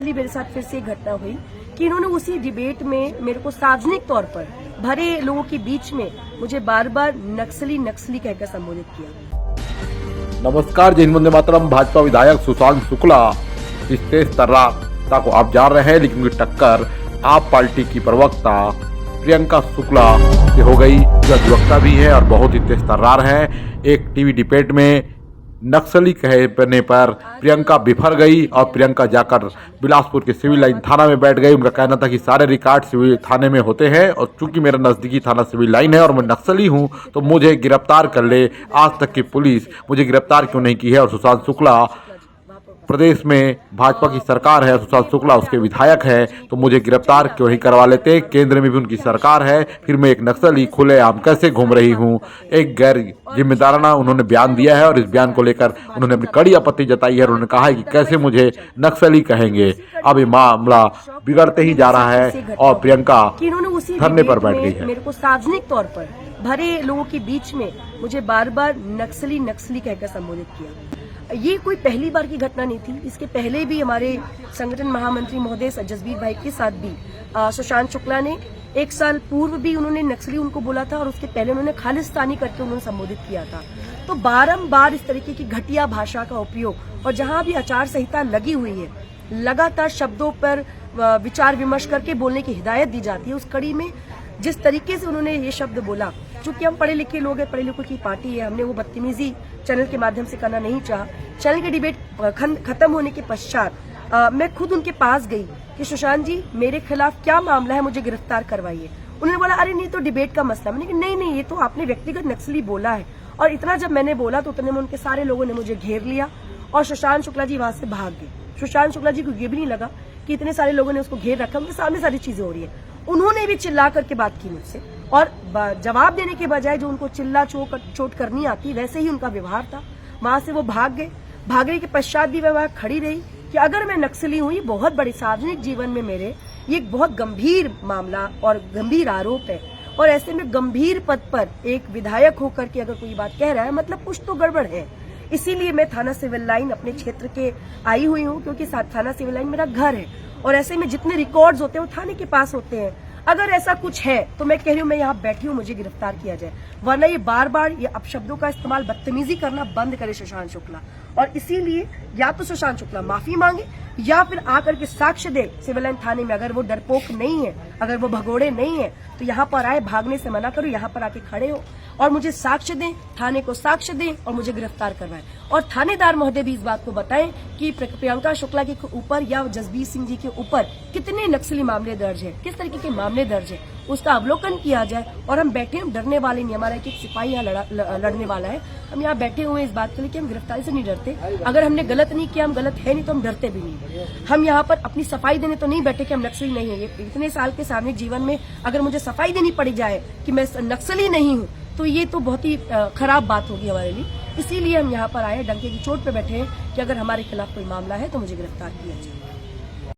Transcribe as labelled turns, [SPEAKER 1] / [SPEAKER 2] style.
[SPEAKER 1] मेरे साथ फिर से एक घटना हुई कि इन्होंने उसी डिबेट में मेरे को सार्वजनिक तौर पर भरे लोगों के बीच में मुझे बार बार नक्सली कहकर संबोधित किया।
[SPEAKER 2] नमस्कार, जय हिंद, वंदे मातरम। भाजपा विधायक सुशांत शुक्ला इस तेज तर्रारता को आप जान रहे हैं, लेकिन उनकी टक्कर आप पार्टी की प्रवक्ता प्रियंका शुक्ला से हो गई, जो अधिवक्ता भी है और बहुत ही तेज तर्रार है। एक टीवी डिबेट में नक्सली कहने पर प्रियंका बिफर गई और प्रियंका जाकर बिलासपुर के सिविल लाइन थाना में बैठ गई। उनका कहना था कि सारे रिकॉर्ड सिविल थाने में होते हैं और चूंकि मेरा नज़दीकी थाना सिविल लाइन है और मैं नक्सली हूं तो मुझे गिरफ्तार कर ले। आज तक की पुलिस मुझे गिरफ्तार क्यों नहीं की है? और सुशांत शुक्ला प्रदेश में भाजपा की सरकार है, सुशांत शुक्ला उसके विधायक है, तो मुझे गिरफ्तार क्यों नहीं करवा लेते? केंद्र में भी उनकी सरकार है, फिर मैं एक नक्सली खुलेआम कैसे घूम रही हूं? एक गैर जिम्मेदाराना उन्होंने बयान दिया है और इस बयान को लेकर उन्होंने अपनी कड़ी आपत्ति जताई है और उन्होंने कहा है कि कैसे मुझे नक्सली कहेंगे। अब ये मामला बिगड़ते ही जा रहा है और प्रियंका धरने पर बैठ गई है।
[SPEAKER 1] मेरे को सार्वजनिक तौर पर भरे लोगों के बीच में मुझे बार बार नक्सली कहकर संबोधित किया। ये कोई पहली बार की घटना नहीं थी। इसके पहले भी हमारे संगठन महामंत्री महोदय जसबीर भाई के साथ भी सुशांत शुक्ला ने 1 साल पूर्व भी उन्होंने नक्सली उनको बोला था और उसके पहले उन्होंने खालिस्तानी करके उन्होंने संबोधित किया था। तो बारंबार इस तरीके की घटिया भाषा का उपयोग, और जहां भी आचार संहिता लगी हुई है, लगातार शब्दों पर विचार विमर्श करके बोलने की हिदायत दी जाती है। उस कड़ी में जिस तरीके से उन्होंने ये शब्द बोला, चूंकि हम पढ़े लिखे लोग हैं, पढ़े लिखों की पार्टी है, हमने वो बदतमीजी चैनल के माध्यम से करना नहीं चाहा। चैनल के डिबेट खत्म होने के पश्चात मैं खुद उनके पास गई कि सुशांत जी, मेरे खिलाफ क्या मामला है, मुझे गिरफ्तार करवाइए। उन्होंने बोला, अरे नहीं, तो डिबेट का मसला। मैंने कहा नहीं, ये तो आपने व्यक्तिगत नक्सली बोला है। और इतना जब मैंने बोला तो उतने में उनके सारे लोगों ने मुझे घेर लिया और सुशांत शुक्ला जी वहां से भाग गए। सुशांत शुक्ला जी को ये भी नहीं लगा कि इतने सारे लोगों ने उसको घेर रखा, उनके सामने सारी चीजें हो रही है। उन्होंने भी चिल्ला करके बात की मुझसे और जवाब देने के बजाय जो उनको चिल्ला चोट करनी आती, वैसे ही उनका व्यवहार था। वहां से वो भाग गए। भागने के पश्चात भी मैं वहां खड़ी रही कि अगर मैं नक्सली हूं, ये बहुत बड़ी सार्वजनिक जीवन में मेरे ये एक बहुत गंभीर मामला और गंभीर आरोप है, और ऐसे में गंभीर पद पर एक विधायक होकर के अगर कोई बात कह रहा है, मतलब कुछ तो गड़बड़ है। इसीलिए मैं थाना सिविल लाइन अपने क्षेत्र के आई हुई हूँ, क्योंकि थाना सिविल लाइन मेरा घर है और ऐसे में जितने रिकॉर्ड्स होते हैं वो थाने के पास होते हैं। अगर ऐसा कुछ है तो मैं कह रही हूँ, मैं यहाँ बैठी हूँ, मुझे गिरफ्तार किया जाए, वरना ये बार बार ये अपशब्दों का इस्तेमाल, बदतमीजी करना बंद करे सुशांत शुक्ला। और इसीलिए या तो सुशांत शुक्ला माफी मांगे या फिर आकर के साक्ष्य दे सिविल लाइन थाने में। अगर वो डरपोक नहीं है, अगर वो भगोड़े नहीं है, तो यहाँ पर आए, भागने से मना करो, यहाँ पर आके खड़े हो और मुझे साक्ष्य दें, थाने को साक्ष्य दें और मुझे गिरफ्तार करवाएं। और थानेदार महोदय भी इस बात को बताएं कि प्रियंका शुक्ला के ऊपर या जसबीर सिंह जी के ऊपर कितने नक्सली मामले दर्ज है, किस तरीके के मामले दर्ज है, उसका अवलोकन किया जाए। और हम बैठे, हम डरने वाले नहीं, हमारा एक सिपाही यहाँ लड़ने वाला है। हम यहाँ बैठे हुए इस बात के लिए कि हम गिरफ्तारी से नहीं डरते। अगर हमने गलत नहीं किया, हम गलत है नहीं, तो हम डरते भी नहीं। हम यहाँ पर अपनी सफाई देने तो नहीं बैठे कि हम नक्सली नहीं है। इतने साल के सामने जीवन में अगर मुझे सफाई देनी पड़ जाए कि मैं नक्सली नहीं हूँ, तो ये तो बहुत ही खराब बात होगी हमारे लिए। इसीलिए हम यहाँ पर आए, डंके की चोट पे बैठे हैं कि अगर हमारे खिलाफ कोई मामला है तो मुझे गिरफ्तार किया जाए।